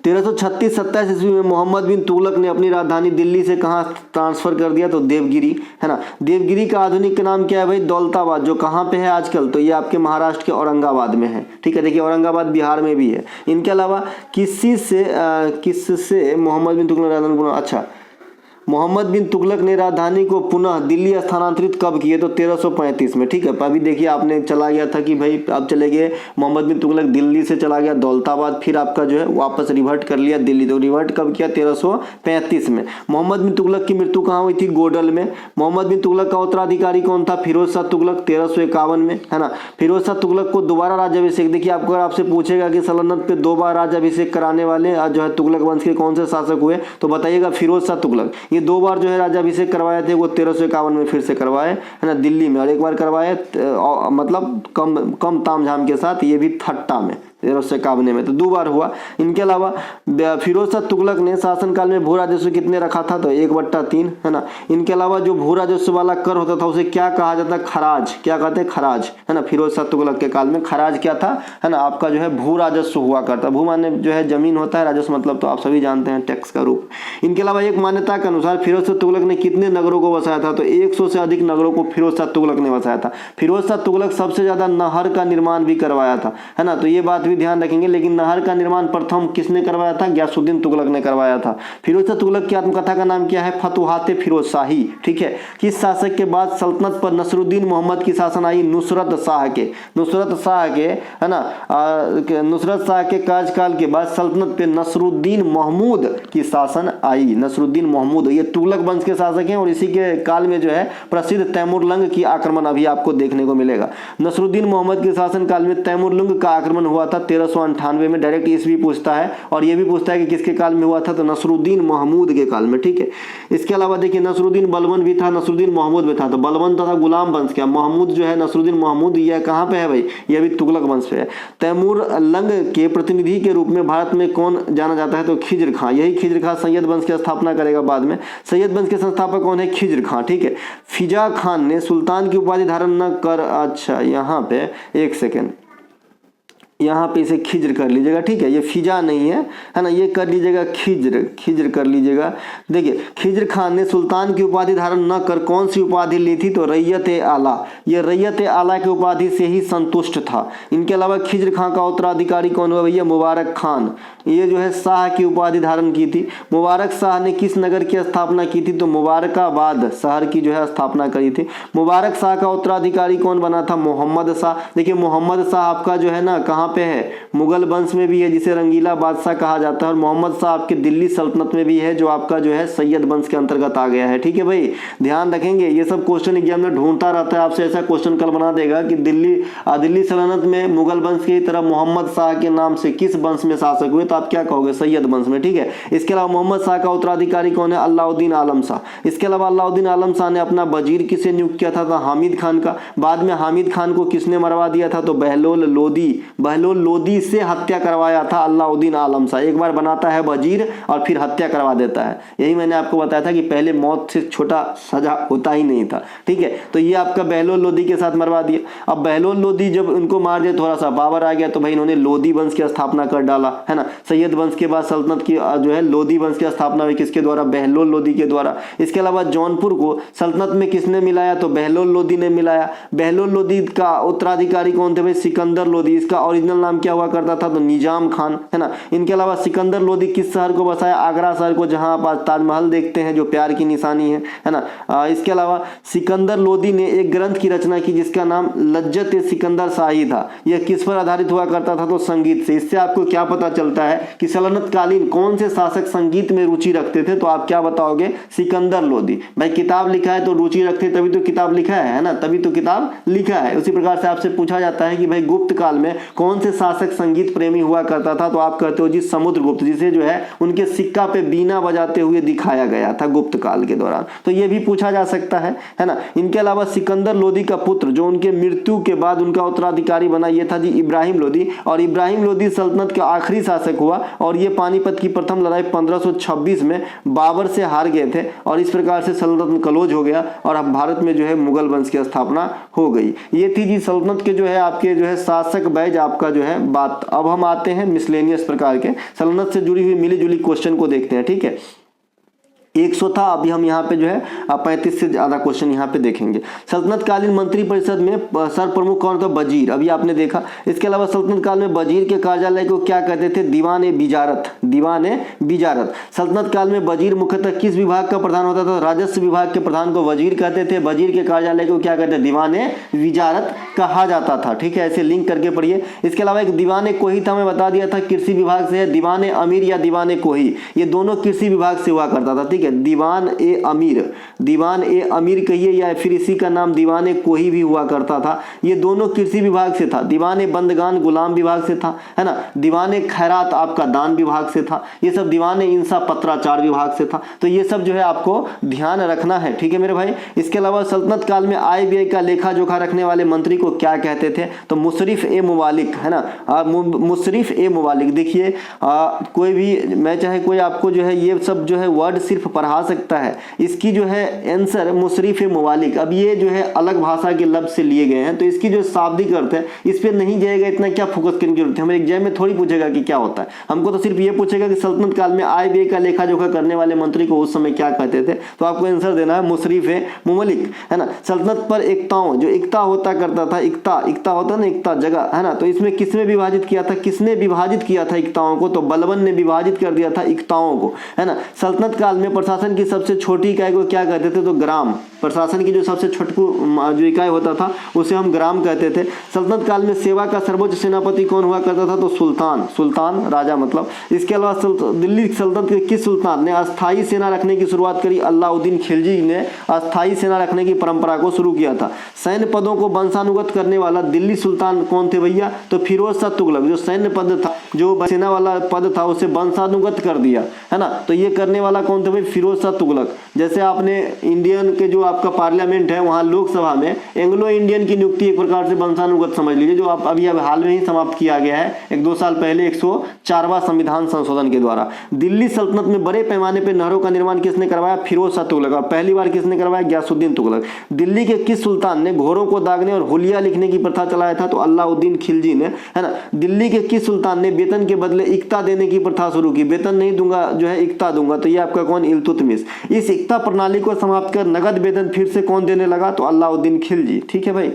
1336-27 ईस्वी में मोहम्मद बिन तुगलक ने अपनी राजधानी दिल्ली से कहां ट्रांसफर कर दिया? तो देवगिरी, है ना। देवगिरी का आधुनिक नाम क्या है भाई? दौलताबाद, जो कहां पे है आजकल? तो ये आपके महाराष्ट्र के औरंगाबाद में है। ठीक है, देखिए औरंगाबाद बिहार में भी है। इनके अलावा किससे मोहम्मद बिन तुगलक राजधानी, अच्छा, मोहम्मद बिन तुगलक ने राजधानी को पुनः दिल्ली स्थानांतरित कब किए? तो 1335 में। ठीक है, अभी देखिए आपने चला गया था कि भाई अब चले गए मोहम्मद बिन तुगलक दिल्ली से चला गया दौलताबाद, फिर आपका जो है वापस रिवर्ट कर लिया दिल्ली। तो रिवर्ट कब किया? 1335 में। मोहम्मद बिन तुगलक की मृत्यु कहाँ हुई थी? गोडल में। मोहम्मद बिन तुगलक का उत्तराधिकारी कौन था? फिरोज शाह तुगलक, 1351 में, है ना। फिरोज शाह तुगलक को दोबारा राज्याभिषेक, देखिए आपको अगर आपसे पूछेगा कि सल्तनत पे 2 बार राज्याभिषेक कराने वाले जो है तुगलक वंश के कौन से शासक हुए, तो बताइएगा फिरोज शाह तुगलक। ये 2 बार जो है राज्याभिषेक करवाए थे, वो 1351 में फिर से करवाए, है ना, दिल्ली में, और एक बार करवाए मतलब कम तामझाम के साथ, ये भी थट्टा में 1351 में, तो 2 बार हुआ। इनके अलावा फिरोज शाह तुगलक ने शासनकाल में भू राजस्व कितने रखा था? तो 1/3, है ना। इनके अलावा जो भू राजस्व वाला कर होता था उसे क्या कहा जाता है? खराज। क्या कहते हैं? खराज, है ना। फिरोज शाह तुगलक के काल में खराज क्या था, है ना, आपका जो है भू राजस्व हुआ करता। भू माने जो है जमीन होता है, राजस्व मतलब तो आप सभी जानते हैं टैक्स का रूप। इनके अलावा एक मान्यता के अनुसार फिरोज शाह तुगलक ने कितने नगरों को बसाया था? तो 100 से अधिक नगरों को फिरोज शाह तुगलक ने बसाया था। फिरोज शाह तुगलक सबसे ज्यादा नहर का निर्माण भी करवाया था, है ना, तो ये बात भी ध्यान रखेंगे। लेकिन नहर का निर्माण प्रथम किसने करवाया था? गयासुद्दीन तुगलक ने करवाया था। फिरोज शाह तुगलक की आत्मकथा का नाम क्या है? फतुहाते फिरोज शाही। ठीक है। किस शासक के बाद सल्तनत पर नसरुद्दीन मोहम्मद की शासन आई? नुसरत शाह के, है ना, नुसरत शाह के कार्यकाल के बाद सल्तनत पे नसरुद्दीन महमूद की शासन आई। नसरुद्दीन महमूद ये तुगलक वंश के शासक हैं, और इसी के काल में जो है प्रसिद्ध तैमूरलंग की आक्रमण अभी आपको देखने को मिलेगा। नसरुद्दीन मोहम्मद के शासन काल में तैमूरलंग का आक्रमण हुआ था 1398 में। डायरेक्ट ईस्वी पूछता है, और ये भी पूछता है कि किसके काल में हुआ था? तो नसरुद्दीन महमूद के काल में। ठीक है। इसके अलावा देखिए नसरुद्दीन बलबन भी था, नसरुद्दीन महमूद भी था। तो बलबन तथा गुलाम वंश क्या, महमूद जो है नसरुद्दीन महमूद, यह कहाँ पे है भाई? यह भी तुगलक वंश पे है। तैमूरलंग के प्रतिनिधि के रूप में भारत में कौन जाना जाता है? तो खिजर खां। यही खिजर खां सैयद वंश की स्थापना करेगा बाद में। सैयद वंश के संस्थापक कौन है? खिजर खां। ठीक है। फिजा खान ने सुल्तान की उपाधि धारण न कर, अच्छा यहाँ पे एक सेकेंड, यहाँ पे इसे खिज्र कर लीजिएगा, ठीक है, ये फिजा नहीं है ना, ये कर लीजिएगा खिज्र कर लीजिएगा। देखिए खिज्र खान ने सुल्तान की उपाधि धारण न कर कौन सी उपाधि ली थी, तो रैयत-ए-आला, ये रैयत-ए-आला की उपाधि से ही संतुष्ट था। इनके अलावा खिज्र खान का उत्तराधिकारी कौन हुआ भैया, मुबारक खान, ये जो है शाह की उपाधि धारण की थी। मुबारक शाह ने किस नगर की स्थापना की थी, तो मुबारकाबाद शहर की जो है स्थापना करी थी। मुबारक शाह का उत्तराधिकारी कौन बना था, मोहम्मद शाह। देखिए मोहम्मद शाह आपका जो है ना कहाँ पे है, मुगल वंश में भी है जिसे रंगीला बादशाह कहा जाता है, और मोहम्मद शाह आपके दिल्ली सल्तनत में भी है जो आपका जो है सैयद वंश के अंतर्गत आ गया है। ठीक है भाई, ध्यान रखेंगे, ये सब क्वेश्चन एग्जाम में ढूंढता रहता है, आपसे ऐसा क्वेश्चन कल बना देगा कि दिल्ली सल्तनत में मुगल वंश की तरह मोहम्मद शाह के नाम से किस वंश में शासक हुए, तो आप क्या कहोगे, सैयद वंश में। ठीक है, इसके अलावा मोहम्मद शाह का उत्तराधिकारी कौन है, अलाउद्दीन आलम शाह। इसके अलावा अलाउद्दीन आलम शाह ने अपना वजीर किसे नियुक्त किया था, हामिद खान का। बाद में हामिद खान को किसने मरवा दिया था, तो बहलोल लोदी से हत्या करवाया था अलाउद्दीन आलम शाह। एक बार बनाता है वजीर और फिर हत्या करवा देता है। यही मैंने आपको बताया था कि पहले मौत से छोटा सजा होता ही नहीं था। ठीक है, तो ये आपका बहलोल लोदी के साथ मरवा दिया। अब बहलोल लोदी जब उनको मार दिया, थोड़ा सा पावर आ गया, तो भाई इन्होंने लोदी वंश की स्थापना कर डाला, है ना। सैयद वंश के बाद सल्तनत की जो है लोदी वंश की स्थापना हुई, किसके द्वारा, बहलोल लोदी के द्वारा। इसके अलावा जौनपुर को सल्तनत में किसने मिलाया, तो बहलोल लोदी ने मिलाया। बहलोल लोदी का उत्तराधिकारी कौन थे भाई, सिकंदर लोदी। इसका ओरिजिनल नाम क्या हुआ करता था, तो निजाम खान, है ना। इनके अलावा सिकंदर लोदी किस शहर को बसाया, आगरा शहर को, जहां आप आज ताजमहल देखते हैं जो प्यार की निशानी है ना। इसके अलावा सिकंदर लोदी ने एक ग्रंथ की रचना की जिसका नाम लज्जत-ए-सिकंदर शाही था। यह किस पर आधारित हुआ करता था, तो संगीत से। इससे आपको क्या पता चलता है कि सल्तनत कालीन कौन से शासक संगीत में रुचि रखते थे, तो आप क्या बताओगे, सिकंदर लोदी। भाई किताब लिखा है तो रुचि रखते तभी तो किताब लिखा है ना, तभी तो किताब लिखा है। उसी प्रकार से आपसे पूछा जाता है कि भाई गुप्त काल में कौन से शासक संगीत प्रेमी हुआ करता था, तो आप कहते हो जी समुद्रगुप्त, जिसे जो है उनके सिक्का पे बीना बजाते हुए दिखाया गया था गुप्त काल के दौरान। तो ये भी पूछा जा सकता है ना। इनके अलावा सिकंदर लोदी का पुत्र जो उनके मृत्यु के बाद उनका उत्तराधिकारी बना, ये था जी इब्राहिम लोदी। और इब्राहिम लोदी सल्तनत का आखिरी शासक हुआ, और ये पानीपत की प्रथम लड़ाई 1526 में बाबर से हार गए थे, और इस प्रकार से सल्तनत क्लोज हो गया, और अब भारत में जो है मुगल वंश की स्थापना हो गई। ये थी जी सल्तनत के जो है आपके जो है शासक बैज आपका जो है बात। अब हम आते हैं मिसलेनियस प्रकार के सल्तनत से जुड़ी हुई मिली जुली क्वेश्चन को देखते हैं। ठीक है, 100 था, अभी हम यहाँ पे जो है 35 से ज्यादा क्वेश्चन यहाँ पे देखेंगे। सल्तनत कालीन मंत्री परिषद में सर प्रमुख कौन था, वजीर, अभी आपने देखा। इसके अलावा सल्तनत काल में वजीर के कार्यालय को क्या कहते थे, दीवान-ए-बिजारत। सल्तनत काल में वजीर मुख्यतः किस विभाग का प्रधान होता था, राजस्व विभाग के प्रधान को वजीर कहते थे। वजीर के कार्यालय को क्या कहते हैं, दीवान-ए-बिजारत कहा जाता था। ठीक है, ऐसे लिंक करके पढ़िए। इसके अलावा एक दीवान-ए-कोही था, मैं बता दिया था कृषि विभाग से है। दीवान-ए-अमीर या दीवान-ए-कोही, ये दोनों कृषि विभाग से हुआ करता था। ठीक है, दीवान-ए-अमीर कहिए, या फिर इसी का नाम दीवान-ए-कोही भी हुआ करता था। ये दोनों कृषि विभाग से था। दीवान-ए-बंदगान गुलाम विभाग से था, है ना। दीवान-ए-खैरात आपका दान विभाग से था। ये सब दीवान-ए-इंसा पत्राचार विभाग से था। तो ये सब जो है आपको ध्यान रखना है। ठीक है मेरे भाई। इसके अलावा सल्तनत काल में आय व्यय का लेखा जोखा रखने वाले मंत्री को क्या कहते थे, तो मुशरिफ-ए-मुवालिक, है ना। मुशरिफ-ए-मुवालिक। देखिए कोई भी, मैं चाहे कोई आपको जो है ये सब जो है वर्ड सिर्फ पढ़ा सकता है, इसकी जो है आंसर मुशरिफ-ए-मुवालिक। अब ये जो है अलग भाषा के लफ्ज से लिए गए हैं, तो इसकी जो शाब्दिक अर्थ है इस पे नहीं जाएगा, इतना क्या फोकस करने की जरूरत है। हमें एग्जाम में थोड़ी पूछेगा कि क्या होता है, हमको तो सिर्फ ये पूछेगा कि सल्तनत काल में आय व्यय का लेखा जोखा करने वाले मंत्री को उस समय क्या कहते थे, तो आपको आंसर देना है मुशरिफ-ए-मुवालिक, है ना। सल्तनत पर एकताओं, जो एकता होता करता था, एकता होता ना, एकता जगह, है ना। तो इसमें किसने विभाजित किया था एकताओं को, तो बलबन ने विभाजित कर दिया था एकताओं को, है ना। सल्तनत काल में प्रशासन की सबसे छोटी इकाई को क्या कहते थे, तो ग्राम। प्रशासन की जो सबसे छोटकू जो इकाई होता था उसे हम ग्राम कहते थे। सल्तनत काल में सेवा का सर्वोच्च सेनापति कौन हुआ करता था, तो सुल्तान राजा मतलब। इसके अलावा दिल्ली सल्तनत के किस सुल्तान ने अस्थायी सेना रखने की शुरुआत करी, अलाउद्दीन खिलजी ने अस्थायी सेना रखने की परंपरा को शुरू किया था। सैन्य पदों को वंशानुगत करने वाला दिल्ली सुल्तान कौन थे भैया, तो फिरोज शाह तुगलक। जो सैन्य पद था, जो सेना वाला पद था, उसे वंशानुगत कर दिया, है ना। तो ये करने वाला कौन थे भाई, फिरोज शाह तुगलक। जैसे आपने इंडियन के जो आपका पार्लियामेंट है वहाँ लोकसभा में एंग्लो इंडियन की नियुक्ति एक प्रकार से वंशानुगत समझ लीजिए, जो आप अभी हाल में ही समाप्त किया गया है 1-2 साल पहले 104वां संविधान संशोधन के द्वारा। दिल्ली सल्तनत में बड़े पैमाने पर नहरों का निर्माण किसने करवाया? फिरोज शाह तुगलक। और पहली बार किसने करवाया? गयासुद्दीन तुगलक। दिल्ली के किस सुल्तान ने घोड़ों को दागने और हुलिया लिखने की प्रथा चलाया था? तो अलाउद्दीन खिलजी ने, है ना। दिल्ली के किस सुल्तान ने वेतन के बदले इक्ता देने की प्रथा शुरू की? वेतन नहीं दूंगा, जो है इक्ता दूंगा। तो ये आपका कौन? इल्तुतमिश। इस इक्ता प्रणाली को समाप्त कर नगद वेतन फिर से कौन देने लगा? तो अलाउद्दीन खिलजी। ठीक है भाई।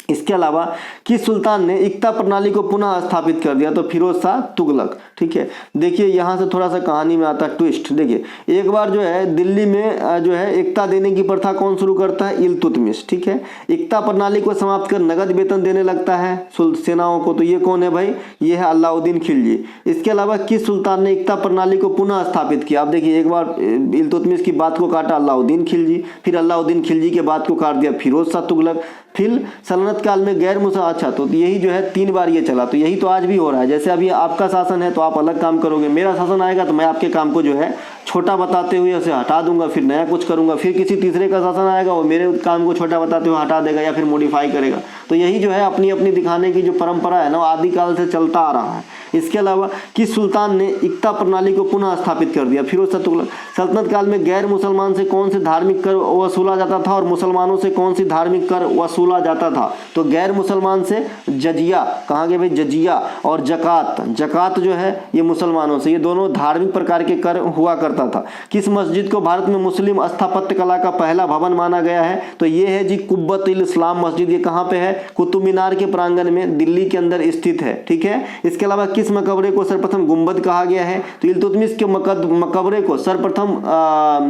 इसके अलावा किस सुल्तान ने इक्ता प्रणाली को पुनः स्थापित कर दिया? तो फिरोज शाह तुगलक। ठीक है। देखिए यहाँ से थोड़ा सा कहानी में आता ट्विस्ट। देखिए एक बार जो है दिल्ली में जो है एकता देने की प्रथा कौन शुरू करता है? इल्तुतमिश। ठीक है। इक्ता प्रणाली को समाप्त कर नगद वेतन देने लगता है सेनाओं को। तो ये कौन है भाई? ये है अलाउद्दीन खिलजी। इसके अलावा किस सुल्तान ने इक्ता प्रणाली को पुनः स्थापित किया? आप देखिए एक बार इल्तुतमिश की बात को काटा अलाउद्दीन खिलजी, फिर अलाउद्दीन खिलजी के बात को काट दिया फिरोज शाह तुगलक, फिर सल्तनत काल में गैर मुसलमान। अच्छा, तो यही जो है 3 बार ये चला। तो यही तो आज भी हो रहा है। जैसे अभी आपका शासन है तो आप अलग काम करोगे, मेरा शासन आएगा तो मैं आपके काम को जो है छोटा बताते हुए उसे हटा दूंगा, फिर नया कुछ करूंगा। फिर किसी तीसरे का शासन आएगा, वो मेरे काम को छोटा बताते हुए हटा देगा या फिर मॉडिफाई करेगा। तो यही जो है अपनी अपनी दिखाने की जो परंपरा है ना, वो आदिकाल से चलता आ रहा है। इसके अलावा किस सुल्तान ने इक्ता प्रणाली को पुनः स्थापित कर दिया? फिरोज शाह तुगलक। सल्तनत काल में गैर मुसलमान से कौन से धार्मिक कर वसूला जाता था और मुसलमानों से कौन सी धार्मिक कर वसूला जाता था? तो गैर मुसलमान से जजिया, कहाँ गए भाई? जजिया। और जकात, जकात जो है ये मुसलमानों से। ये दोनों धार्मिक प्रकार के कर हुआ करता था। किस मस्जिद को भारत में मुस्लिम स्थापत्य कला का पहला भवन माना गया है? तो ये है जी कुब्बतुल इस्लाम मस्जिद। ये कहाँ पे है? कुतुब मीनार के प्रांगण में दिल्ली के अंदर स्थित है। ठीक है। इसके अलावा किस मकबरे को सर्वप्रथम गुंबद कहा गया है? तो इल्तुतमिश के मकबरे को सर्वप्रथम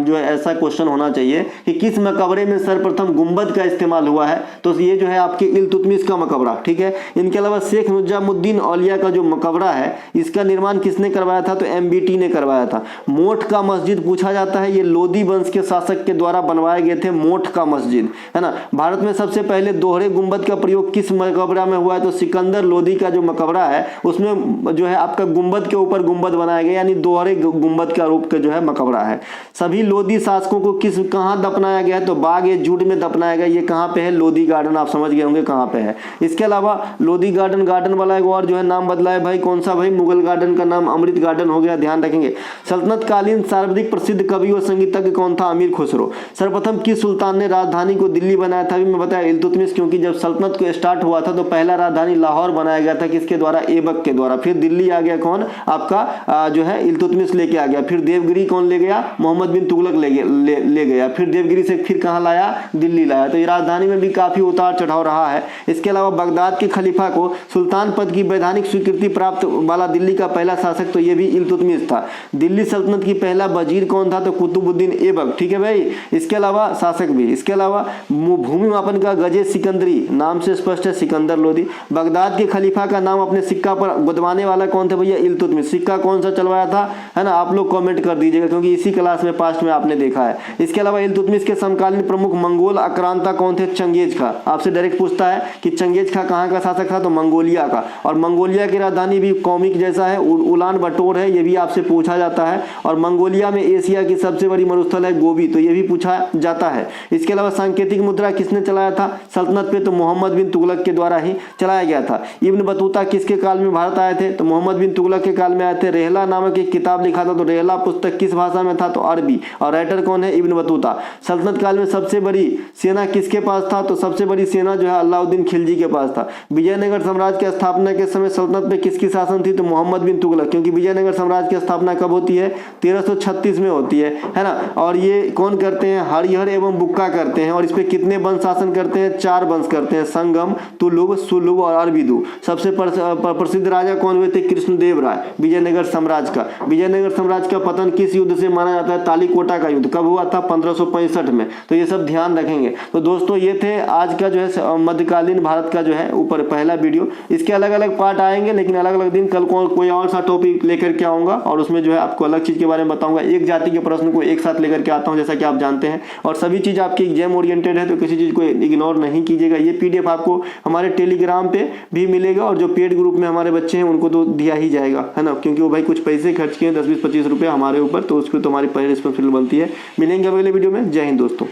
जो है ऐसा क्वेश्चन होना चाहिए कि किस मकबरे में सर्वप्रथम गुंबद का इस्तेमाल हुआ है? तो ये जो है आपके इल्तुतमिश का मकबरा। ठीक है। इनके अलावा शेख निजामुद्दीन औलिया का जो मकबरा है इसका निर्माण किसने करवाया था? तो MBT ने करवाया था। मोठ का मस्जिद पूछा जाता है, ये लोदी वंश के शासक के द्वारा बनवाए गए थे मोठ का मस्जिद, है ना। भारत में सबसे पहले दोहरे गुंबद का प्रयोग किस मकबरा में हुआ है? तो सिकंदर लोदी का जो मकबरा है उसमें जो है आपका गुंबद के ऊपर गुंबद बनाया गया, यानी दोहरे गुंबद का रूप का जो है मकबरा है। सभी लोदी शासकों को कहाँ दफनाया गया है? तो बाग ए जूट में दफनाया गया। ये कहाँ पे है? लोधी गार्डन। आप समझ गए होंगे कहाँ पे है। इसके अलावा लोधी गार्डन वाला एक और जो है नाम बदला है भाई, कौन सा भाई? मुगल गार्डन का नाम अमृत गार्डन हो गया, ध्यान रखेंगे। सल्तनत कालीन सर्वाधिक प्रसिद्ध कवि और संगीतज्ञ कौन था? अमीर खुसरो। सर्वप्रथम किस सुल्तान ने राजधानी को दिल्ली बनाया था? अभी मैं बताया इल्तुतमिश, क्योंकि जब सल्तनत को स्टार्ट हुआ था तो पहला राजधानी लाहौर बनाया गया था। किसके द्वारा? ऐबक के द्वारा। फिर दिल्ली आ गया कौन? आपका जो है इल्तुतमिश लेके आ गया। फिर देवगिरी कौन ले गया? मोहम्मद बिन तुगलक ले गया। फिर देवगिरी से फिर कहाँ लाया? दिल्ली लाया। तो ये राजधानी में भी काफी उतार चढ़ाव रहा है। इसके अलावा बगदाद के खलीफा को सुल्तान पद की वैधानिक स्वीकृति प्राप्त वाला दिल्ली का पहला शासक तो ये भी इल्तुतमिश था। दिल्ली सल्तनत की पहला वजीर कौन था? तो कुतुबुद्दीन ऐबक। ठीक है भाई। इसके अलावा शासक भी। इसके अलावा भूमि मापन का गजे सिकंदरी, नाम से स्पष्ट है सिकंदर लोदी। बगदाद के खलीफा का नाम अपने सिक्का पर गुदवाने वाला कौन था भैया? इल्तुतमिश। सिक्का कौन सा चलवाया था, है ना? आप लोग कमेंट कर दीजिएगा क्योंकि इसी क्लास में पास्ट में आपने देखा है। इसके अलावा इल्तुतमिश के समकालीन प्रमुख मंगोल आक्रांता कौन थे? चंगेज खा। आपसे डायरेक्ट पूछता है कि चंगेज खा कहाँ का शासक था? तो मंगोलिया का। और मंगोलिया की राजधानी भी कौमिक जैसा है, उलान बटोर है, ये भी आपसे पूछा जाता है। और मंगोलिया में एशिया की सबसे बड़ी मरुस्थल है गोबी, तो ये भी पूछा जाता है। इसके अलावा सांकेतिक मुद्रा किसने चलाया था सल्तनत पे? तो मोहम्मद बिन तुगलक के द्वारा ही चलाया गया था। इब्न बतूता किसके काल में भारत आए थे? तो मोहम्मद बिन तुगलक के काल में आए थे। रेहला नामक एक किताब लिखा था, तो रेहला पुस्तक किस भाषा में था? तो अरबी। और राइटर कौन है? Ibn Battuta. सल्तनत काल में सबसे बड़ी सेना किसके पास था? तो सबसे बड़ी सेना जो है अलाउद्दीन खिलजी के पास था। विजयनगर साम्राज्य की स्थापना के समय सल्तनत में किसकी शासन थी? तो मोहम्मद बिन तुगलक, क्योंकि विजयनगर साम्राज्य की स्थापना कब होती है? 1336 में होती है ना। और ये कौन करते हैं? हरिहर एवं बुक्का करते हैं। और इस पे कितने वंश शासन करते हैं? 4 वंश करते हैं, संगम, तुलुग, सुलुग और अरबिदु। सबसे प्रसिद्ध राजा कौन हुए थे? कृष्णदेव राय, विजयनगर साम्राज्य का। विजयनगर साम्राज्य का पतन किस युद्ध से माना जाता है? तालीकोटा का युद्ध। कब हुआ था? 1565 में। तो ये सब ध्यान रखेंगे। तो दोस्तों ये थे आज का जो है मध्यकालीन भारत का जो है ऊपर पहला वीडियो। इसके अलग अलग पार्ट आएंगे, लेकिन अलग अलग दिन। कल कोई और सा टॉपिक लेकर के आऊंगा और उसमें जो है आपको अलग चीज के बारे में बताऊंगा, एक जाति के प्रश्न को एक साथ लेकर के आता हूं जैसा कि आप जानते हैं। और सभी चीज़ आपकी एग्जाम ओरिएंटेड है, तो किसी चीज़ को इग्नोर नहीं कीजिएगा। ये PDF आपको हमारे टेलीग्राम पे भी मिलेगा, और जो पेड ग्रुप में हमारे बच्चे हैं उनको तो दिया ही जाएगा, है ना, क्योंकि वो भाई कुछ पैसे खर्च किए 10, 20, 25 रुपये हमारे ऊपर, तो उसको तो हमारी पहली रिस्पॉन्सिबिलिटी बनती है। मिलेंगे अगले वीडियो में। जय हिंद दोस्तों।